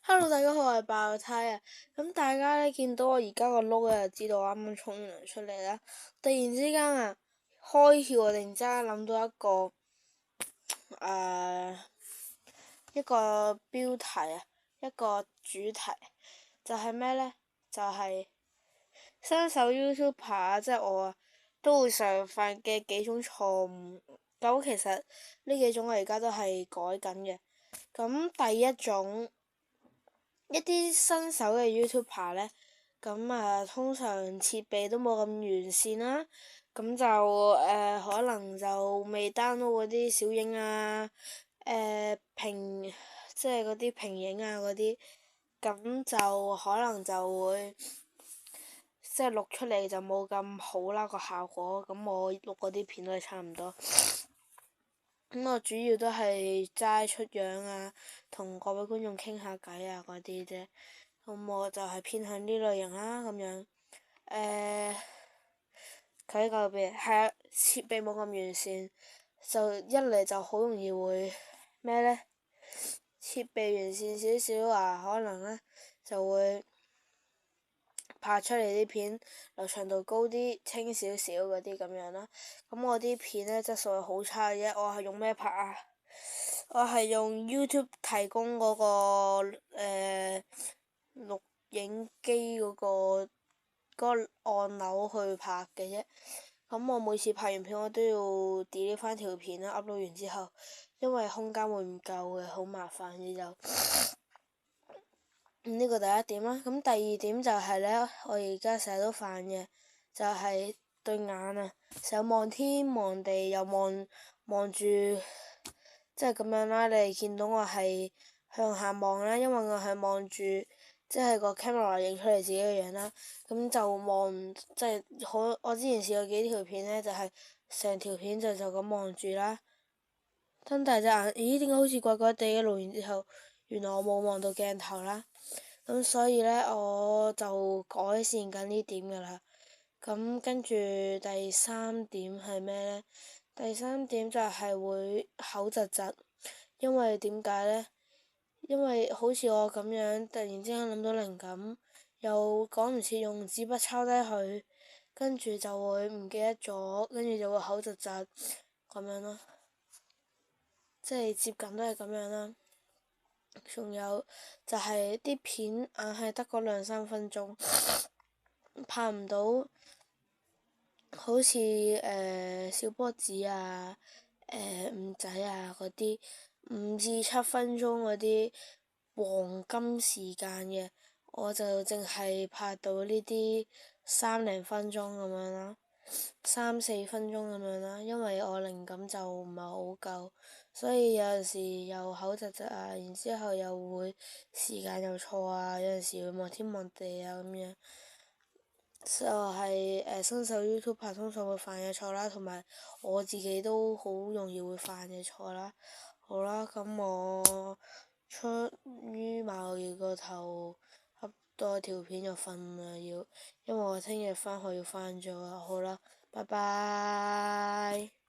Hello，大家好，我係爆胎啊！咁大家咧見到我而家個碌就知道我啱啱沖完涼出嚟啦。突然之間啊，開竅我突然之間諗到一個標題啊，一個主題，就係咩呢？就係新手 YouTuber 即係我啊，都會常犯嘅幾種錯誤。咁其實呢幾種我而家都係改緊嘅。咁第一種。一啲新手嘅 YouTuber 呢，咁通常設備都冇咁完善啦，咁就可能就未 download 嗰啲小影啊，即係嗰啲平影啊嗰啲，咁就可能就會即係錄出嚟就冇咁好啦個效果，咁我錄嗰啲片都係差唔多。咁我主要都係齋出樣啊，同各位觀眾傾下偈啊嗰啲啫。咁我就係偏向呢類型啦，咁樣。佢呢個係設備冇咁完善，就一嚟就好容易會咩呢？設備完善少少啊，可能呢就會拍出嚟啲片流暢度高啲、清少少嗰啲咁樣啦。咁我啲片呢質素係好差嘅啫，我係用咩拍啊？我係用 YouTube 提供嗰個錄影機嗰個按鈕去拍嘅啫。咁我每次拍完片我都要 delete 翻條片啦，upload 完之後，因為空間會唔夠嘅，好麻煩嘅就。呢個第一點啦，咁第二點就係呢，我而家成日都犯嘅，就係對眼啊，成日望天望地又望住，即係咁樣啦。你哋見到我係向下望啦，因為我係望住，即係個 camera 影出嚟自己嘅樣啦。咁就望即係好，我之前試過幾條片呢，就係成條片就咁望住啦，瞪大隻眼，咦？點解好似怪怪地嘅？錄完之後，原來我冇望到鏡頭啦。咁所以呢，我就改善緊呢點㗎啦。咁跟住第三點係咩呢？第三點就係會口窒窒，因為點解呢？因為好似我咁樣，突然之間諗到靈感，又趕唔切用紙筆抄低佢，跟住就會唔記得咗，跟住就會口窒窒咁樣咯。即係接近都係咁樣啦。仲有就係啲片硬係得嗰2-3分鐘，拍唔到好似小波子啊、五仔啊嗰啲5-7分鐘嗰啲黃金時間嘅，我就淨係拍到呢啲3-0分鐘咁樣啦。3-4分鐘咁樣啦，因為我靈感就唔係好夠，所以有陣時又口窒窒啊，然之後又會時間又錯啊，有陣時會望天望地啊咁樣，就係新手 YouTuber 通常會犯嘅錯啦，同埋我自己都好容易會犯嘅錯啦。好啦，咁我出於矛盾個頭，恰多條片就瞓啦，因為我聽日返學要返咗啊。好啦，拜拜。